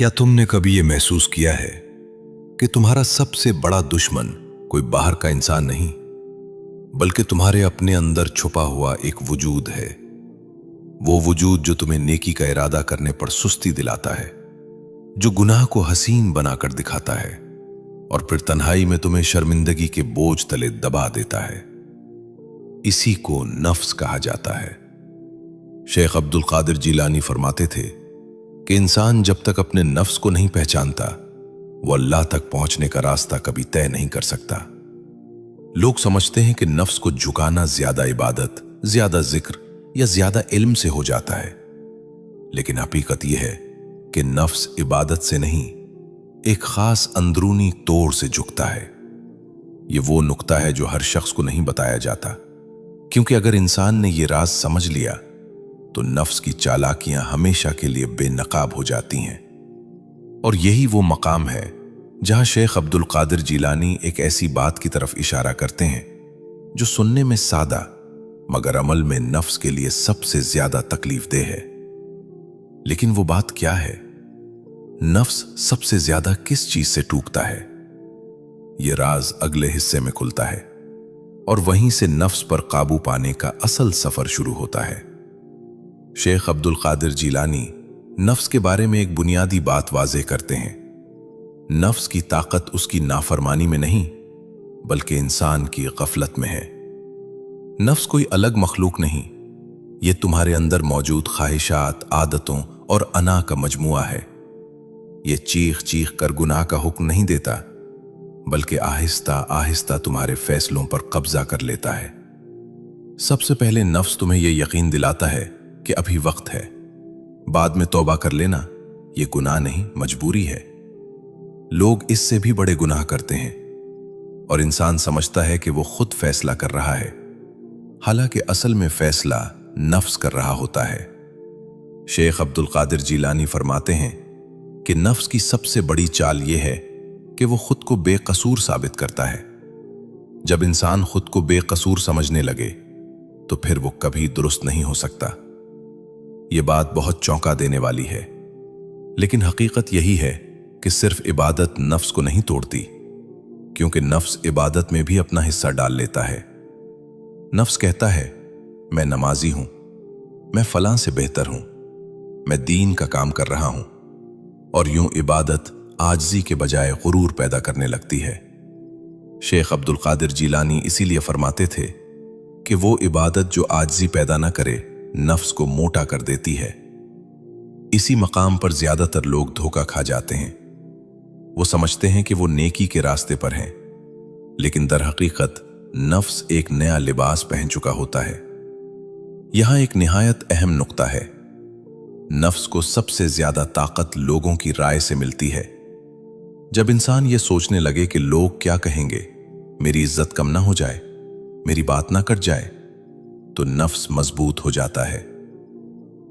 क्या तुमने कभी ये महसूस किया है कि तुम्हारा सबसे बड़ा दुश्मन कोई बाहर का इंसान नहीं, बल्कि तुम्हारे अपने अंदर छुपा हुआ एक वजूद है। वो वजूद जो तुम्हें नेकी का इरादा करने पर सुस्ती दिलाता है, जो गुनाह को हसीन बनाकर दिखाता है और फिर तन्हाई में तुम्हें शर्मिंदगी के बोझ तले दबा देता है। इसी को नफ्स कहा जाता है। शेख अब्दुल कादिर जिलानी फरमाते थे कि इंसान जब तक अपने नफ्स को नहीं पहचानता, वो अल्लाह तक पहुंचने का रास्ता कभी तय नहीं कर सकता। लोग समझते हैं कि नफ्स को झुकाना ज्यादा इबादत, ज्यादा जिक्र या ज्यादा इल्म से हो जाता है, लेकिन हकीकत यह है कि नफ्स इबादत से नहीं, एक खास अंदरूनी तोड़ से झुकता है। ये वो नुक्ता है जो हर शख्स को नहीं बताया जाता, क्योंकि अगर इंसान ने ये राज समझ लिया तो नफ्स की चालाकियां हमेशा के लिए बेनकाब हो जाती हैं। और यही वो मकाम है जहां शेख अब्दुल कादिर जिलानी एक ऐसी बात की तरफ इशारा करते हैं जो सुनने में सादा मगर अमल में नफ्स के लिए सबसे ज्यादा तकलीफदेह है। लेकिन वो बात क्या है? नफ्स सबसे ज्यादा किस चीज से टूकता है? ये राज अगले हिस्से में खुलता है और वहीं से नफ्स पर काबू पाने का असल सफर शुरू होता है। शेख अब्दुल कादिर जिलानी नफ्स के बारे में एक बुनियादी बात वाज़ेह करते हैं। नफ्स की ताकत उसकी नाफरमानी में नहीं, बल्कि इंसान की गफलत में है। नफ्स कोई अलग मखलूक नहीं, ये तुम्हारे अंदर मौजूद ख्वाहिशात, आदतों और अना का मजमुआ है। ये चीख चीख कर गुनाह का हुक्म नहीं देता, बल्कि आहिस्ता आहिस्ता तुम्हारे फैसलों पर कब्जा कर लेता है। सबसे पहले नफ्स तुम्हें यह यकीन दिलाता है कि अभी वक्त है, बाद में तौबा कर लेना। ये गुनाह नहीं, मजबूरी है। लोग इससे भी बड़े गुनाह करते हैं और इंसान समझता है कि वो खुद फैसला कर रहा है, हालांकि असल में फैसला नफ्स कर रहा होता है। शेख अब्दुल कादिर जिलानी फरमाते हैं कि नफ्स की सबसे बड़ी चाल यह है कि वो खुद को बेकसूर साबित करता है। जब इंसान खुद को बेकसूर समझने लगे तो फिर वो कभी दुरुस्त नहीं हो सकता। ये बात बहुत चौंका देने वाली है, लेकिन हकीकत यही है कि सिर्फ इबादत नफ्स को नहीं तोड़ती, क्योंकि नफ्स इबादत में भी अपना हिस्सा डाल लेता है। नफ्स कहता है, मैं नमाजी हूं, मैं फलां से बेहतर हूं, मैं दीन का काम कर रहा हूं, और यूं इबादत आजिज़ी के बजाय गुरूर पैदा करने लगती है। शेख अब्दुल कादिर जिलानी इसीलिए फरमाते थे कि वो इबादत जो आजिज़ी पैदा ना करे, नफ्स को मोटा कर देती है। इसी मकाम पर ज्यादातर लोग धोखा खा जाते हैं। वो समझते हैं कि वो नेकी के रास्ते पर हैं, लेकिन दर हकीकत नफ्स एक नया लिबास पहन चुका होता है। यहां एक निहायत अहम नुक्ता है। नफ्स को सबसे ज्यादा ताकत लोगों की राय से मिलती है। जब इंसान ये सोचने लगे कि लोग क्या कहेंगे, मेरी इज्जत कम ना हो जाए, मेरी बात ना कट जाए, तो नफ्स मजबूत हो जाता है।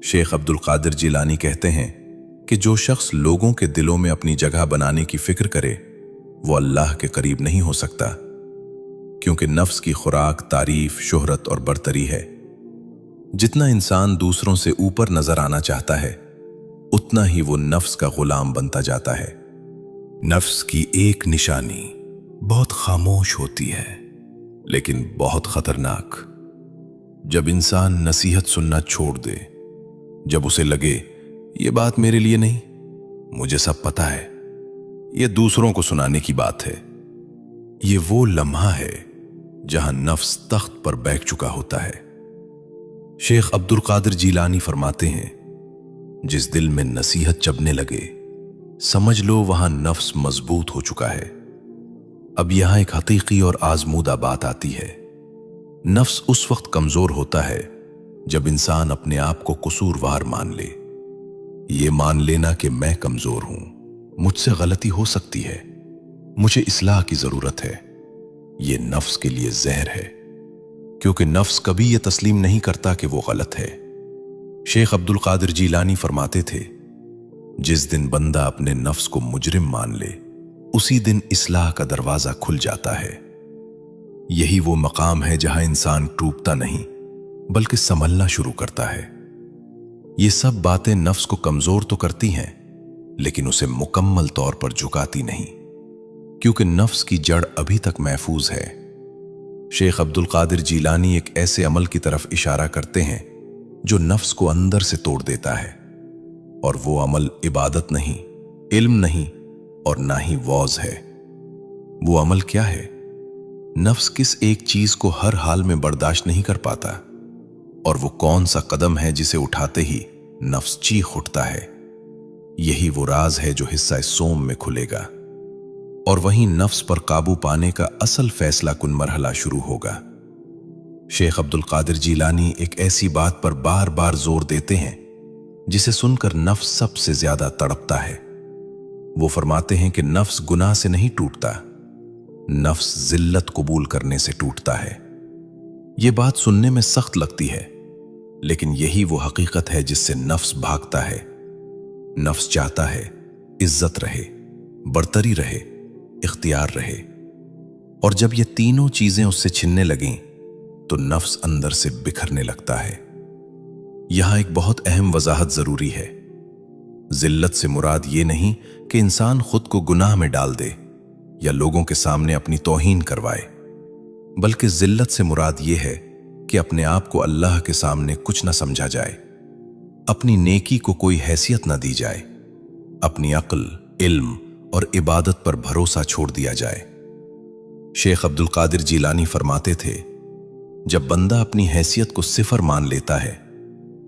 शेख अब्दुल कादिर जिलानी कहते हैं कि जो शख्स लोगों के दिलों में अपनी जगह बनाने की फिक्र करे, वो अल्लाह के करीब नहीं हो सकता, क्योंकि नफ्स की खुराक तारीफ, शोहरत और बरतरी है। जितना इंसान दूसरों से ऊपर नजर आना चाहता है, उतना ही वो नफ्स का गुलाम बनता जाता है। नफ्स की एक निशानी बहुत खामोश होती है, लेकिन बहुत खतरनाक। जब इंसान नसीहत सुनना छोड़ दे, जब उसे लगे ये बात मेरे लिए नहीं, मुझे सब पता है, ये दूसरों को सुनाने की बात है, ये वो लम्हा है जहां नफ्स तख्त पर बैठ चुका होता है। शेख अब्दुल कादिर जिलानी फरमाते हैं, जिस दिल में नसीहत चबने लगे, समझ लो वहां नफ्स मजबूत हो चुका है। अब यहां एक हकीकी और आजमूदा बात आती है। नफ्स उस वक्त कमजोर होता है जब इंसान अपने आप को कसूरवार मान ले। ये मान लेना कि मैं कमजोर हूं, मुझसे गलती हो सकती है, मुझे इस्लाह की जरूरत है, ये नफ्स के लिए जहर है, क्योंकि नफ्स कभी ये तस्लीम नहीं करता कि वो गलत है। शेख अब्दुल कादिर जिलानी फरमाते थे, जिस दिन बंदा अपने नफ्स को मुजरिम मान ले, उसी दिन इस्लाह का दरवाजा खुल जाता है। यही वो मकाम है जहां इंसान टूटता नहीं, बल्कि संभलना शुरू करता है। ये सब बातें नफ्स को कमजोर तो करती हैं, लेकिन उसे मुकम्मल तौर पर झुकाती नहीं, क्योंकि नफ्स की जड़ अभी तक महफूज है। शेख अब्दुल कादिर जीलानी एक ऐसे अमल की तरफ इशारा करते हैं जो नफ्स को अंदर से तोड़ देता है, और वो अमल इबादत नहीं, इल्म नहीं और ना ही वौज है। वो अमल क्या है? नफ्स किस एक चीज को हर हाल में बर्दाश्त नहीं कर पाता, और वो कौन सा कदम है जिसे उठाते ही नफ्स चीख उठता है? यही वो राज है जो हिस्सा सोम में खुलेगा, और वहीं नफ्स पर काबू पाने का असल फैसला कुन मरहला शुरू होगा। शेख अब्दुल कादिर जीलानी एक ऐसी बात पर बार बार जोर देते हैं जिसे सुनकर नफ्स सबसे ज्यादा तड़पता है। वो फरमाते हैं कि नफ्स गुनाह से नहीं टूटता, नफ्स जिल्लत कबूल करने से टूटता है। ये बात सुनने में सख्त लगती है, लेकिन यही वो हकीकत है जिससे नफ्स भागता है। नफ्स चाहता है इज्जत रहे, बरतरी रहे, इख्तियार रहे, और जब ये तीनों चीजें उससे छिनने लगें तो नफ्स अंदर से बिखरने लगता है। यहां एक बहुत अहम वजाहत जरूरी है। जिल्लत से मुराद ये नहीं कि इंसान खुद को गुनाह में डाल दे या लोगों के सामने अपनी तौहीन करवाए, बल्कि जिल्लत से मुराद ये है कि अपने आप को अल्लाह के सामने कुछ न समझा जाए, अपनी नेकी को कोई हैसियत न दी जाए, अपनी अक्ल, इल्म और इबादत पर भरोसा छोड़ दिया जाए। शेख अब्दुल कादिर जीलानी फरमाते थे, जब बंदा अपनी हैसियत को सिफर मान लेता है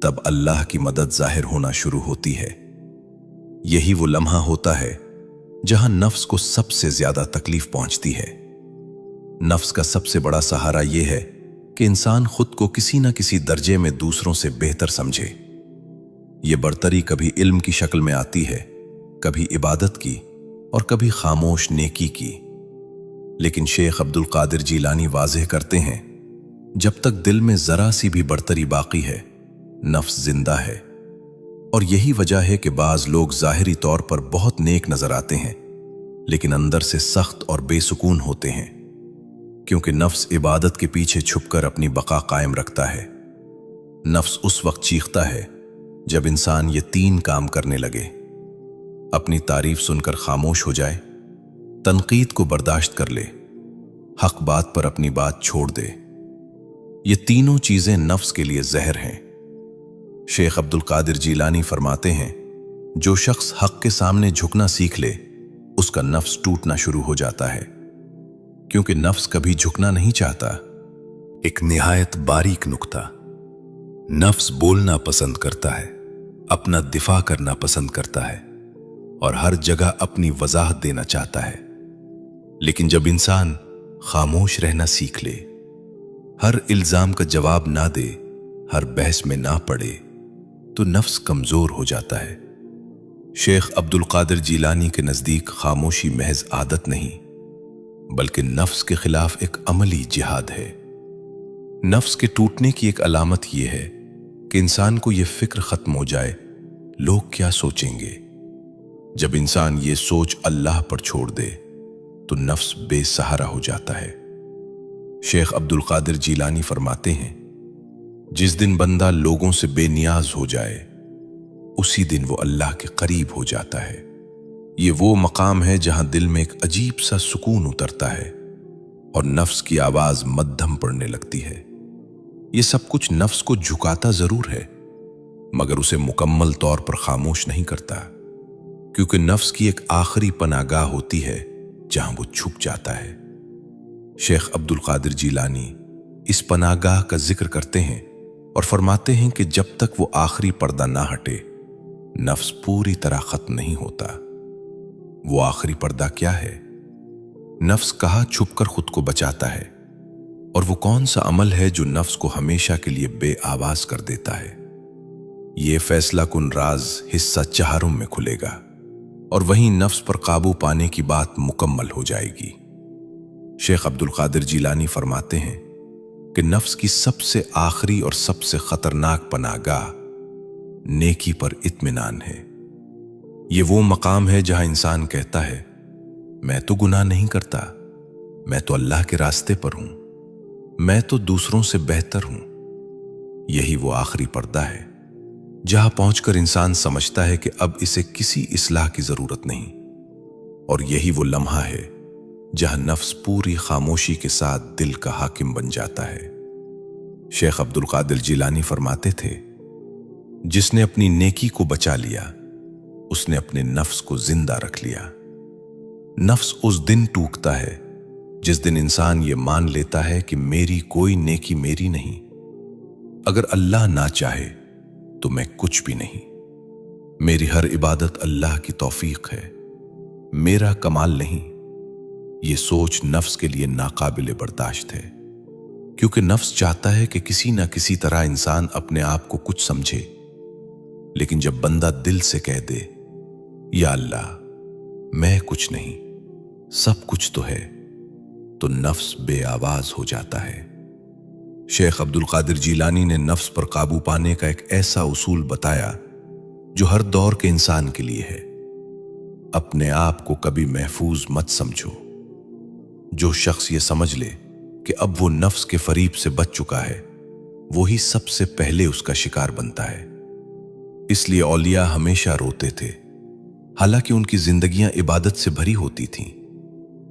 तब अल्लाह की मदद जाहिर होना शुरू होती है। यही वो लम्हा होता है जहां नफ्स को सबसे ज्यादा तकलीफ पहुंचती है। नफ्स का सबसे बड़ा सहारा यह है कि इंसान खुद को किसी न किसी दर्जे में दूसरों से बेहतर समझे। यह बरतरी कभी इल्म की शक्ल में आती है, कभी इबादत की और कभी खामोश नेकी की। लेकिन शेख अब्दुल कादिर जीलानी वाज़ेह करते हैं, जब तक दिल में जरा सी भी बरतरी बाकी है, नफ्स जिंदा है। और यही वजह है कि बाज लोग जाहिरी तौर पर बहुत नेक नजर आते हैं, लेकिन अंदर से सख्त और बेसुकून होते हैं, क्योंकि नफ्स इबादत के पीछे छुपकर अपनी बका कायम रखता है। नफ्स उस वक्त चीखता है जब इंसान ये तीन काम करने लगे: अपनी तारीफ सुनकर खामोश हो जाए, तनकीद को बर्दाश्त कर ले, हक बात पर अपनी बात छोड़ दे। ये तीनों चीजें नफ्स के लिए जहर हैं। शेख अब्दुल कादिर जीलानी फरमाते हैं, जो शख्स हक के सामने झुकना सीख ले उसका नफ्स टूटना शुरू हो जाता है, क्योंकि नफ्स कभी झुकना नहीं चाहता। एक निहायत बारीक नुक्ता, नफ्स बोलना पसंद करता है, अपना दिफा करना पसंद करता है और हर जगह अपनी वजाहत देना चाहता है। लेकिन जब इंसान खामोश रहना सीख ले, हर इल्जाम का जवाब ना दे, हर बहस में ना पड़े, तो नफ्स कमजोर हो जाता है। शेख अब्दुल कादिर जीलानी के नजदीक खामोशी महज आदत नहीं, बल्कि नफ्स के खिलाफ एक अमली जिहाद है। नफ्स के टूटने की एक अलामत यह है कि इंसान को यह फिक्र खत्म हो जाए, लोग क्या सोचेंगे। जब इंसान ये सोच अल्लाह पर छोड़ दे तो नफ्स बेसहारा हो जाता है। शेख अब्दुल कादिर जीलानी फरमाते हैं, जिस दिन बंदा लोगों से बेनियाज हो जाए उसी दिन वो अल्लाह के करीब हो जाता है। ये वो मकाम है जहां दिल में एक अजीब सा सुकून उतरता है और नफ्स की आवाज मध्यम पड़ने लगती है। ये सब कुछ नफ्स को झुकाता जरूर है, मगर उसे मुकम्मल तौर पर खामोश नहीं करता, क्योंकि नफ्स की एक आखिरी पनागाह होती है जहां वो छुप जाता है। शेख अब्दुल कादिर जीलानी इस पनागाह का जिक्र करते हैं और फरमाते हैं कि जब तक वो आखिरी पर्दा ना हटे, नफ्स पूरी तरह खत्म नहीं होता। वो आखिरी पर्दा क्या है? नफ्स कहाँ छुपकर खुद को बचाता है, और वो कौन सा अमल है जो नफ्स को हमेशा के लिए बेआवाज कर देता है? ये फैसला कुन राज हिस्सा चहारों में खुलेगा और वहीं नफ्स पर काबू पाने की बात मुकम्मल हो जाएगी। शेख अब्दुल कादिर जीलानी फरमाते हैं कि नफ्स की सबसे आखिरी और सबसे खतरनाक पनाहगाह नेकी पर इत्मीनान है। ये वो मकाम है जहां इंसान कहता है, मैं तो गुनाह नहीं करता, मैं तो अल्लाह के रास्ते पर हूं, मैं तो दूसरों से बेहतर हूं। यही वो आखिरी पर्दा है जहां पहुंचकर इंसान समझता है कि अब इसे किसी इस्लाह की जरूरत नहीं। और यही वो लम्हा है जहां नफ्स पूरी खामोशी के साथ दिल का हाकिम बन जाता है। शेख अब्दुल कादिर जिलानी फरमाते थे, जिसने अपनी नेकी को बचा लिया उसने अपने नफ्स को जिंदा रख लिया। नफ्स उस दिन टूटता है जिस दिन इंसान ये मान लेता है कि मेरी कोई नेकी मेरी नहीं, अगर अल्लाह ना चाहे तो मैं कुछ भी नहीं, मेरी हर इबादत अल्लाह की तौफीक है, मेरा कमाल नहीं। ये सोच नफ्स के लिए नाकाबिले बर्दाश्त है, क्योंकि नफ्स चाहता है कि किसी ना किसी तरह इंसान अपने आप को कुछ समझे। लेकिन जब बंदा दिल से कह दे, या अल्लाह मैं कुछ नहीं सब कुछ तो है, तो नफ्स बेआवाज हो जाता है। शेख अब्दुल कादिर जिलानी ने नफ्स पर काबू पाने का एक ऐसा उसूल बताया जो हर दौर के इंसान के लिए है। अपने आप को कभी महफूज मत समझो। जो शख्स ये समझ ले कि अब वो नफ्स के फरीब से बच चुका है, वही सबसे पहले उसका शिकार बनता है। इसलिए औलिया हमेशा रोते थे, हालांकि उनकी जिंदगियां इबादत से भरी होती थीं,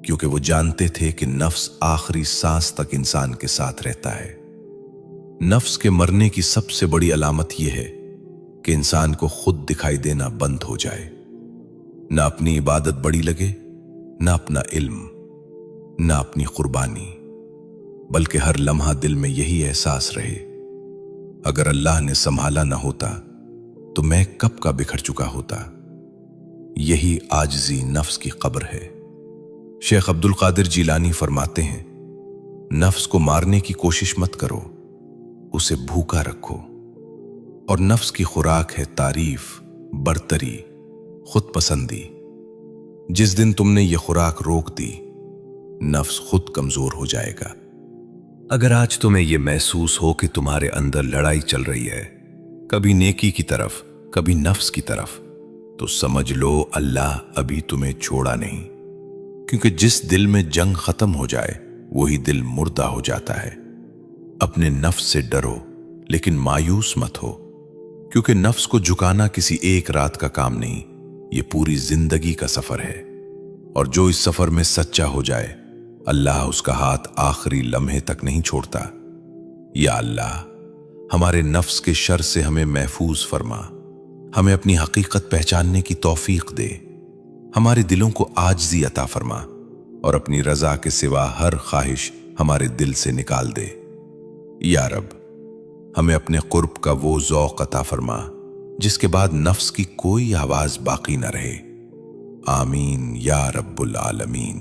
क्योंकि वो जानते थे कि नफ्स आखिरी सांस तक इंसान के साथ रहता है। नफ्स के मरने की सबसे बड़ी अलामत यह है कि इंसान को खुद दिखाई देना बंद हो जाए। ना अपनी इबादत बड़ी लगे, ना अपना इल्म, ना अपनी कुर्बानी, बल्कि हर लम्हा दिल में यही एहसास रहे, अगर अल्लाह ने संभाला ना होता तो मैं कब का बिखर चुका होता। यही आजिज़ी नफ्स की कब्र है। शेख अब्दुल कादिर जिलानी फरमाते हैं, नफ्स को मारने की कोशिश मत करो, उसे भूखा रखो। और नफ्स की खुराक है तारीफ, बरतरी, खुद पसंदी। जिस दिन तुमने ये खुराक रोक दी, नफ्स खुद कमजोर हो जाएगा। अगर आज तुम्हें यह महसूस हो कि तुम्हारे अंदर लड़ाई चल रही है, कभी नेकी की तरफ, कभी नफ्स की तरफ, तो समझ लो अल्लाह अभी तुम्हें छोड़ा नहीं। क्योंकि जिस दिल में जंग खत्म हो जाए वही दिल मुर्दा हो जाता है। अपने नफ्स से डरो, लेकिन मायूस मत हो, क्योंकि नफ्स को झुकाना किसी एक रात का काम नहीं, ये पूरी जिंदगी का सफर है। और जो इस सफर में सच्चा हो जाए, अल्लाह उसका हाथ आखिरी लम्हे तक नहीं छोड़ता। या अल्लाह हमारे नफ्स के शर से हमें महफूज फरमा, हमें अपनी हकीकत पहचानने की तौफीक दे, हमारे दिलों को आजिज़ी अता फरमा और अपनी रजा के सिवा हर ख्वाहिश हमारे दिल से निकाल दे। या रब हमें अपने कुर्ब का वो ज़ौक़ अता फरमा जिसके बाद नफ्स की कोई आवाज बाकी न रहे। आमीन या रब्बुल आलमीन।